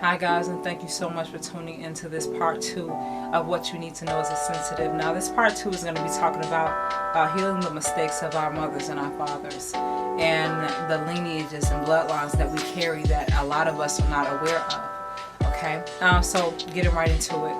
Hi guys, and thank you so much for tuning into this part 2 of what you need to know as a sensitive. Now this part 2 is going to be talking about healing the mistakes of our mothers and our fathers and the lineages and bloodlines that we carry that a lot of us are not aware of. Okay, so getting right into it.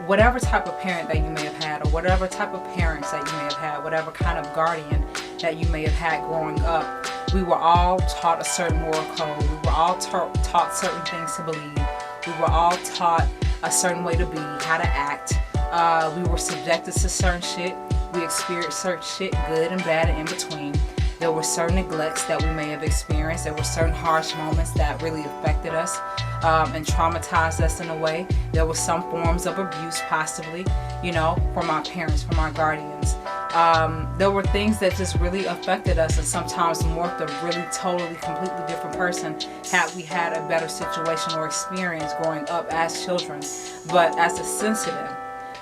Whatever type of parent that you may have had, or whatever type of parents that you may have had, whatever kind of guardian that you may have had growing up, we were all taught a certain moral code. We were all taught certain things to believe. We were all taught a certain way to be, how to act. We were subjected to certain shit. We experienced certain shit, good and bad and in between. There were certain neglects that we may have experienced. There were certain harsh moments that really affected us and traumatized us in a way. There were some forms of abuse possibly, from our parents, from our guardians. There were things that just really affected us and sometimes morphed a really totally, completely different person had we had a better situation or experience growing up as children. But as a sensitive,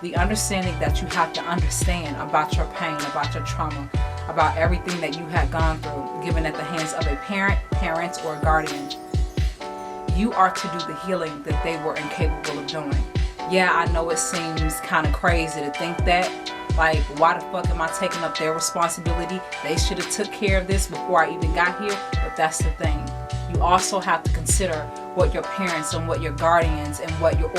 the understanding that you have to understand about your pain, about your trauma, about everything that you had gone through, given at the hands of a parent, parents, or a guardian, you are to do the healing that they were incapable of doing. Yeah, I know it seems kind of crazy to think that. Like, why the fuck am I taking up their responsibility? They should have took care of this before I even got here. But that's the thing. You also have to consider what your parents and what your guardians and what your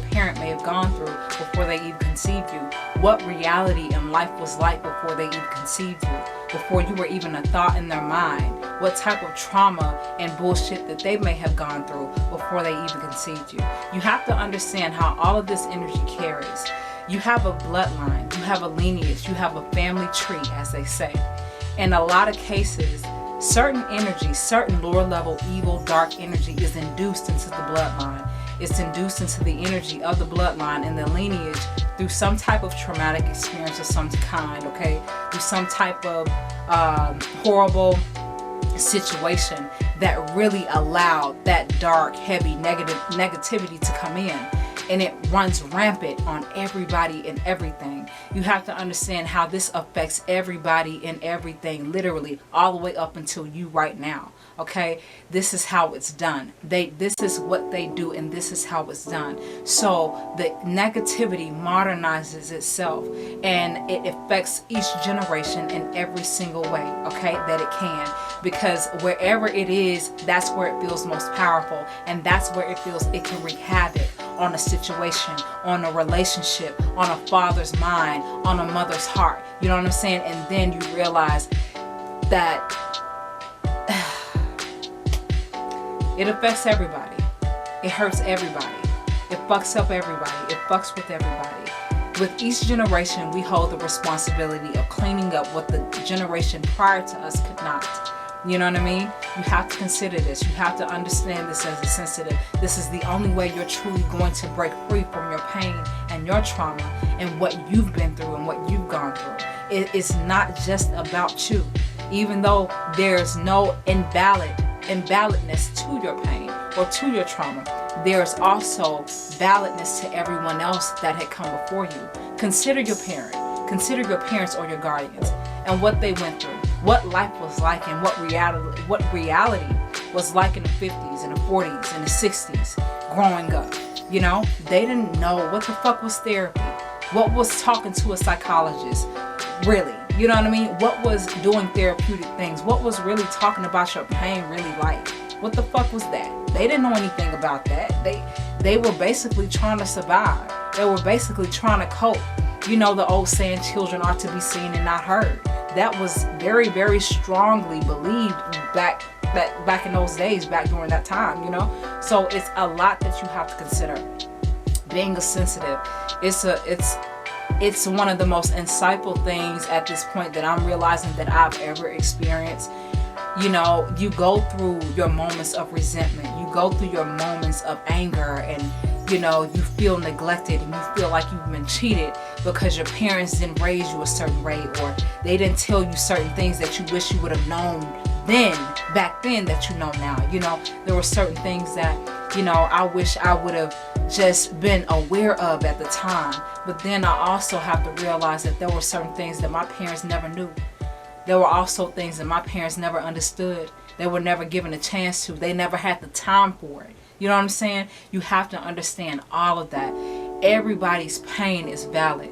parent may have gone through before they even conceived you. What reality in life was like before they even conceived you, before you were even a thought in their mind. What type of trauma and bullshit that they may have gone through before they even conceived you. You have to understand how all of this energy carries. You have a bloodline, you have a lineage, you have a family tree, as they say. In a lot of cases, certain energy, certain lower level evil, dark energy is induced into the bloodline. It's induced into the energy of the bloodline and the lineage through some type of traumatic experience of some kind, okay? Through some type of horrible situation that really allowed that dark, heavy, negativity to come in. And it runs rampant on everybody and everything. You have to understand how this affects everybody and everything, literally all the way up until you right now. Okay, this is how it's done. This is what they do, and this is how it's done. So the negativity modernizes itself, and it affects each generation in every single way, okay, that it can. Because wherever it is, that's where it feels most powerful, and that's where it feels it can wreak havoc on a situation, on a relationship, on a father's mind, on a mother's heart. You know what I'm saying? And then you realize that it affects everybody. It hurts everybody. It fucks up everybody. It fucks with everybody. With each generation, we hold the responsibility of cleaning up what the generation prior to us could not. You know what I mean? You have to consider this. You have to understand this as a sensitive. This is the only way you're truly going to break free from your pain and your trauma and what you've been through and what you've gone through. It's not just about you. Even though there's no invalidness to your pain or to your trauma, there's also validness to everyone else that had come before you. Consider your parent. Consider your parents or your guardians and what they went through, what life was like, and what reality was like in the 50s and the 40s and the 60s growing up. They didn't know what the fuck was therapy, what was talking to a psychologist, really. You know what I mean? What was doing therapeutic things? What was really talking about your pain really like? What the fuck was that? They didn't know anything about that. They were basically trying to survive. They were basically trying to cope. The old saying, children are to be seen and not heard. That was very, very strongly believed back in those days, back during that time, So it's a lot that you have to consider. Being a sensitive, it's one of the most insightful things at this point that I'm realizing that I've ever experienced. You go through your moments of resentment. You go through your moments of anger, and you feel neglected and you feel like you've been cheated because your parents didn't raise you a certain way, or they didn't tell you certain things that you wish you would have known back then that you know now. There were certain things that, I wish I would have just been aware of at the time. But then I also have to realize that there were certain things that my parents never knew. There were also things that my parents never understood. They were never given a chance to. They never had the time for it. You know what I'm saying? You have to understand all of that. Everybody's pain is valid.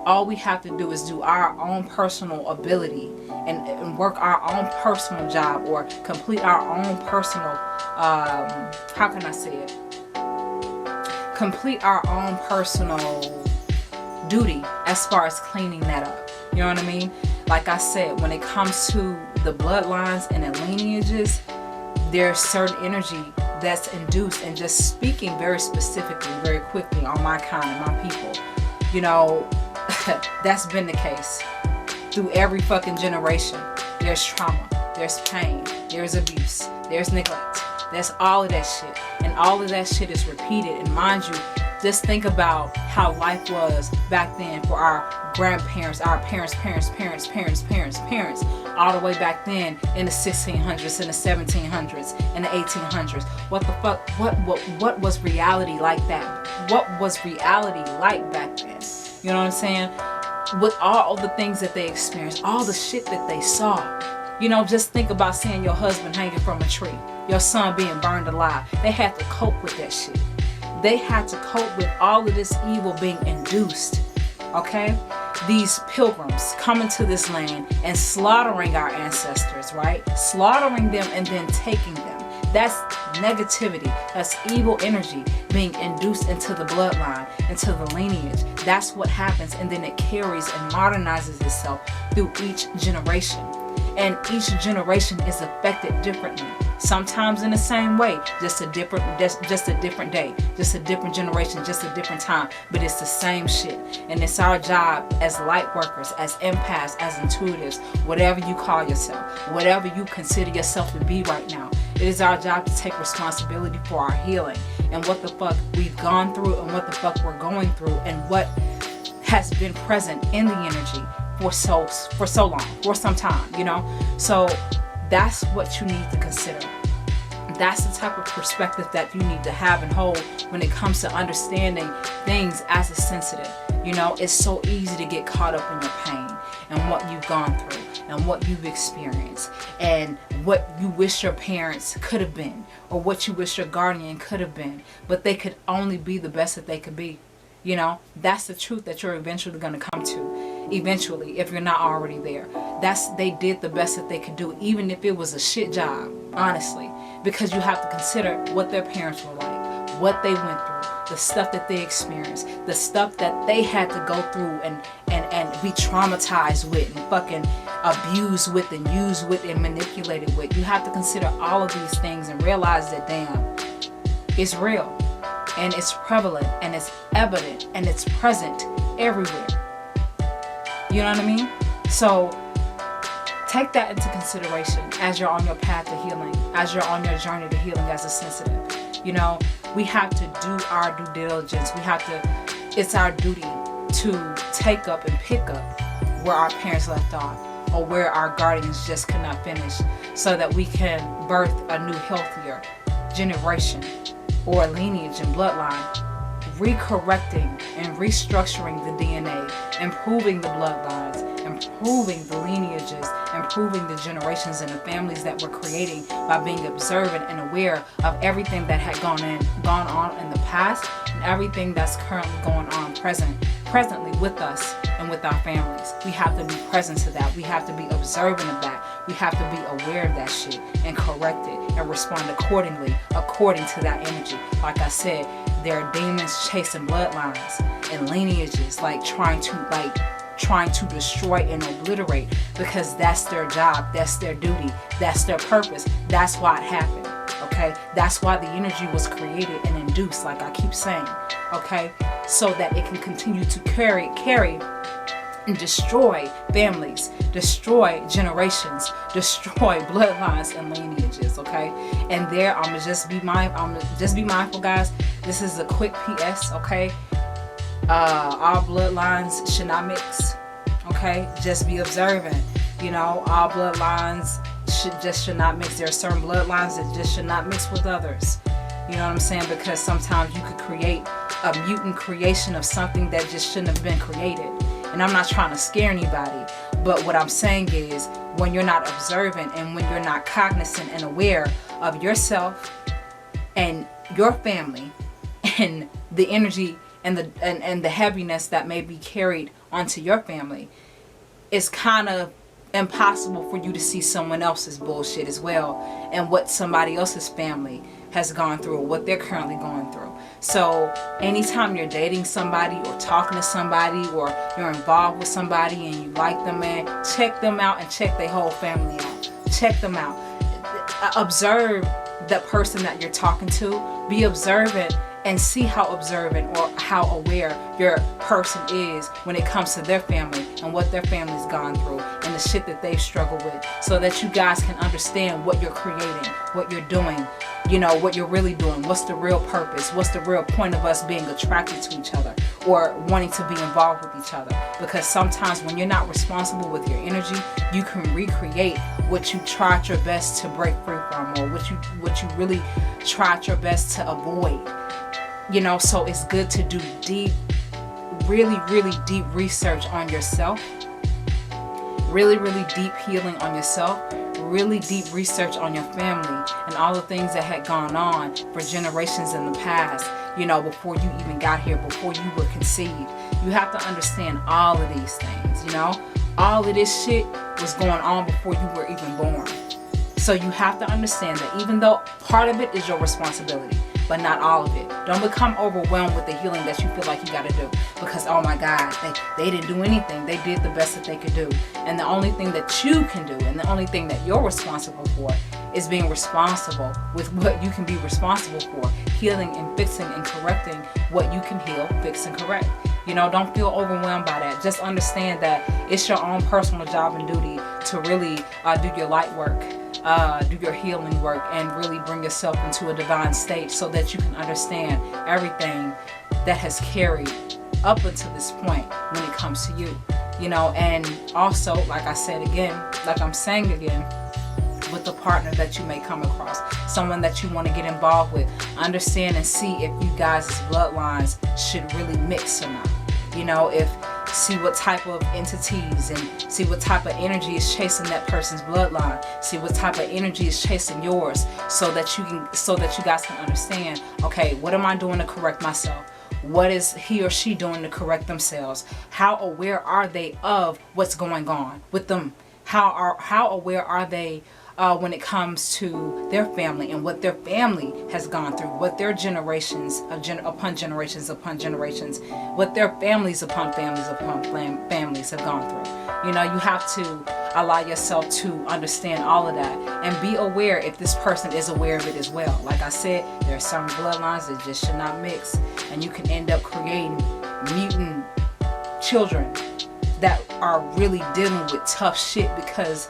All we have to do is do our own personal ability and work our own personal job, or complete our own personal, how can I say it? Complete our own personal duty as far as cleaning that up. You know what I mean? Like I said, when it comes to the bloodlines and the lineages, there's certain energy that's induced, and just speaking very specifically, very quickly on my kind and my people, you know, that's been the case through every fucking generation. There's trauma, there's pain, there's abuse, there's neglect, there's all of that shit, and all of that shit is repeated. And mind you, just think about how life was back then for our grandparents, our parents, all the way back then in the 1600s, in the 1700s, in the 1800s. What the fuck? What was reality like that? What was reality like back then? You know what I'm saying? With all the things that they experienced, all the shit that they saw. You know, just think about seeing your husband hanging from a tree, your son being burned alive. They had to cope with that shit. They had to cope with all of this evil being induced. Okay? These pilgrims coming to this land and slaughtering our ancestors, right? Slaughtering them and then taking them. That's negativity. That's evil energy being induced into the bloodline, into the lineage. That's what happens, and then it carries and modernizes itself through each generation. And each generation is affected differently. Sometimes in the same way, just a different day, just a different generation, just a different time, but it's the same shit. And it's our job as light workers, as empaths, as intuitives, whatever you call yourself, whatever you consider yourself to be right now. It is our job to take responsibility for our healing and what the fuck we've gone through and what the fuck we're going through and what has been present in the energy for so long, for some time, you know? So that's what you need to consider. That's the type of perspective that you need to have and hold when it comes to understanding things as a sensitive. You know, it's so easy to get caught up in your pain and what you've gone through and what you've experienced and what you wish your parents could have been or what you wish your guardian could have been, but they could only be the best that they could be. You know, that's the truth that you're eventually going to come to. Eventually, if you're not already there. They did the best that they could do, even if it was a shit job, honestly. Because you have to consider what their parents were like, what they went through, the stuff that they experienced, the stuff that they had to go through and be traumatized with and fucking abused with and used with and manipulated with. You have to consider all of these things and realize that, damn, it's real. And it's prevalent, and it's evident, and it's present everywhere. You know what I mean? So take that into consideration as you're on your path to healing, as you're on your journey to healing as a sensitive. You know, we have to do our due diligence. It's our duty to take up and pick up where our parents left off or where our guardians just could not finish, so that we can birth a new, healthier generation or lineage and bloodline, recorrecting and restructuring the DNA, improving the bloodlines, improving the lineages, improving the generations and the families that we're creating by being observant and aware of everything that had gone on in the past and everything that's currently going on presently with us and with our families. We have to be present to that. We have to be observant of that. We have to be aware of that shit and correct it and respond accordingly, according to that energy. Like I said, there are demons chasing bloodlines and lineages, trying to destroy and obliterate, because that's their job, that's their duty, that's their purpose. That's why it happened. Okay, that's why the energy was created and induced, like I keep saying. Okay, so that it can continue to carry and destroy families, destroy generations, destroy bloodlines and lineages. Okay, and there I'm gonna just be mindful, guys. This is a quick PS. Okay, all bloodlines should not mix. Okay, just be observant. You know, all bloodlines should not mix. There are certain bloodlines that just should not mix with others. You know what I'm saying? Because sometimes you could create a mutant creation of something that just shouldn't have been created. And I'm not trying to scare anybody, but what I'm saying is, when you're not observant and when you're not cognizant and aware of yourself and your family and the energy and the heaviness that may be carried onto your family, it's kind of impossible for you to see someone else's bullshit as well, and what somebody else's family has gone through, or what they're currently going through. So anytime you're dating somebody or talking to somebody or you're involved with somebody and you like them, man, check them out and check their whole family out. Check them out. Observe the person that you're talking to. Be observant and see how observant or how aware your person is when it comes to their family and what their family's gone through and the shit that they've struggled with, so that you guys can understand what you're creating, what you're doing, you know, what you're really doing, what's the real purpose, what's the real point of us being attracted to each other or wanting to be involved with each other. Because sometimes when you're not responsible with your energy, you can recreate what you tried your best to break free from, or what you really tried your best to avoid. You know, so it's good to do deep, really deep research on yourself, really deep healing on yourself, really deep research on your family and all the things that had gone on for generations in the past, you know, before you even got here, before you were conceived. You have to understand all of these things, you know. All of this shit was going on before you were even born. So you have to understand that even though part of it is your responsibility, but not all of it. Don't become overwhelmed with the healing that you feel like you got to do, because oh my God, they didn't do anything. They did the best that they could do. And the only thing that you can do, and the only thing that you're responsible for, is being responsible with what you can be responsible for, healing and fixing and correcting what you can heal, fix, and correct. You know, don't feel overwhelmed by that. Just understand that it's your own personal job and duty to really do your light work, do your healing work, and really bring yourself into a divine state so that you can understand everything that has carried up until this point when it comes to you. You know, and also, like I said again, like I'm saying again, with the partner that you may come across, someone that you want to get involved with, understand and see if you guys' bloodlines should really mix or not. You know, see what type of entities and see what type of energy is chasing that person's bloodline. See what type of energy is chasing yours, so that you guys can understand, okay, what am I doing to correct myself? What is he or she doing to correct themselves? How aware are they of what's going on with them? How aware are they when it comes to their family and what their family has gone through, what their generations upon generations, what their families upon families have gone through. You know, you have to allow yourself to understand all of that and be aware if this person is aware of it as well. Like I said, there are some bloodlines that just should not mix, and you can end up creating mutant children that are really dealing with tough shit because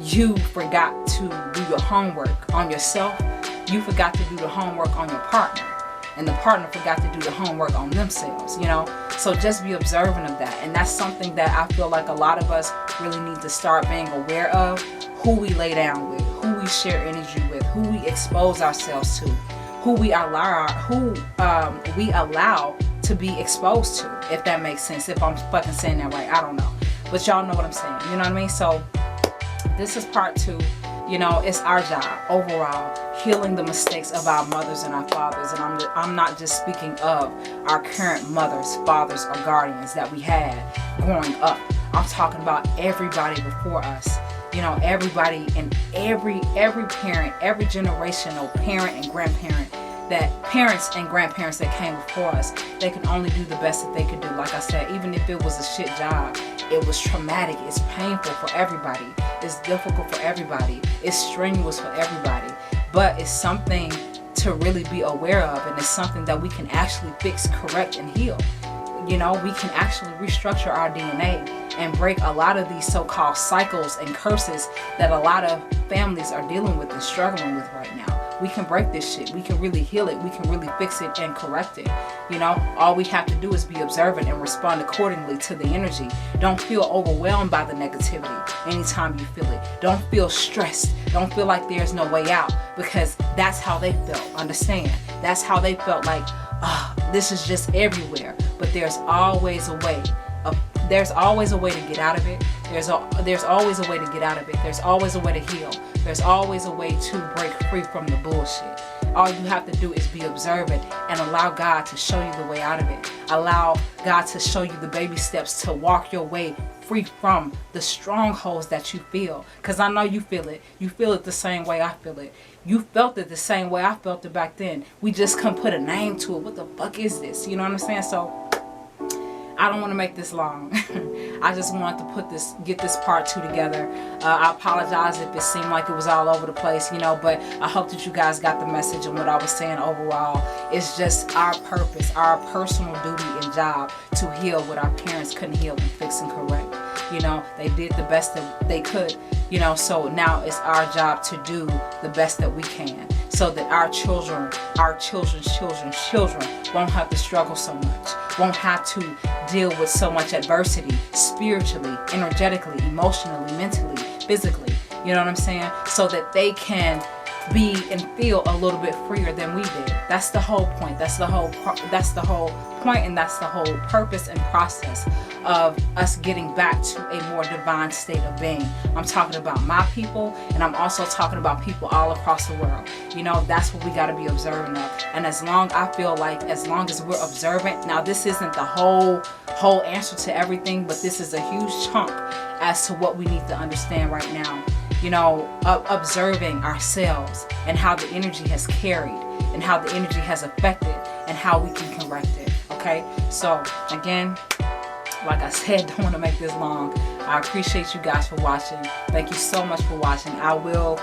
you forgot to do your homework on yourself. You forgot to do the homework on your partner, and the partner forgot to do the homework on themselves, you know. So just be observant of that. And that's something that I feel like a lot of us really need to start being aware of. Who we lay down with, who we share energy with, who we expose ourselves to, who we allow to be exposed to, if that makes sense. If I'm fucking saying that right, I don't know, but y'all know what I'm saying, you know what I mean? So this is part 2. You know, it's our job overall, healing the mistakes of our mothers and our fathers. And I'm not just speaking of our current mothers, fathers, or guardians that we had growing up. I'm talking about everybody before us. You know, everybody and every parent, every generational parent and grandparent, that parents and grandparents that came before us, they can only do the best that they could do. Like I said, even if it was a shit job, it was traumatic, it's painful for everybody, it's difficult for everybody, it's strenuous for everybody, but it's something to really be aware of, and it's something that we can actually fix, correct, and heal. You know, we can actually restructure our DNA and break a lot of these so-called cycles and curses that a lot of families are dealing with and struggling with right now. We can break this shit. We can really heal it. We can really fix it and correct it. You know, all we have to do is be observant and respond accordingly to the energy. Don't feel overwhelmed by the negativity anytime you feel it. Don't feel stressed. Don't feel like there's no way out, because that's how they felt. Understand? That's how they felt, like, this is just everywhere. But there's always a way. There's always a way to get out of it. There's always a way to get out of it. There's always a way to heal. There's always a way to break free from the bullshit. All you have to do is be observant and allow God to show you the way out of it. Allow God to show you the baby steps to walk your way free from the strongholds that you feel. Because I know you feel it. You feel it the same way I feel it. You felt it the same way I felt it back then. We just couldn't put a name to it. What the fuck is this? You know what I'm saying? So I don't want to make this long. I just wanted to get this part 2 together. I apologize if it seemed like it was all over the place, you know, but I hope that you guys got the message and what I was saying overall. It's just our purpose, our personal duty and job to heal what our parents couldn't heal and fix and correct. You know, they did the best that they could, you know, so now it's our job to do the best that we can so that our children, our children's children won't have to struggle so much, won't have to deal with so much adversity spiritually, energetically, emotionally, mentally, physically, you know what I'm saying? So that they can be and feel a little bit freer than we did. That's the whole point. That's the whole point, and that's the whole purpose and process of us getting back to a more divine state of being. I'm talking about my people, and I'm also talking about people all across the world. You know, that's what we got to be observant of. And as long as we're observant, now this isn't the whole answer to everything, but this is a huge chunk as to what we need to understand right now. You know, observing ourselves and how the energy has carried and how the energy has affected and how we can correct it. Okay, so again, like I said, don't want to make this long. I appreciate you guys for watching. Thank you so much for watching. I will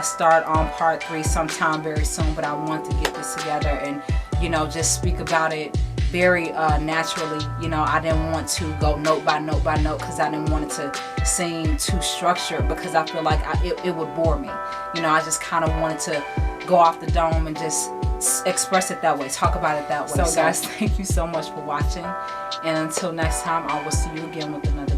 start on part 3 sometime very soon, but I want to get this together and, you know, just speak about it very naturally. You know, I didn't want to go note by note by note because I didn't want it to seem too structured, because I feel like it would bore me. You know, I just kind of wanted to go off the dome and just express it that way, talk about it that way. So guys, thank you so much for watching, and until next time, I will see you again with another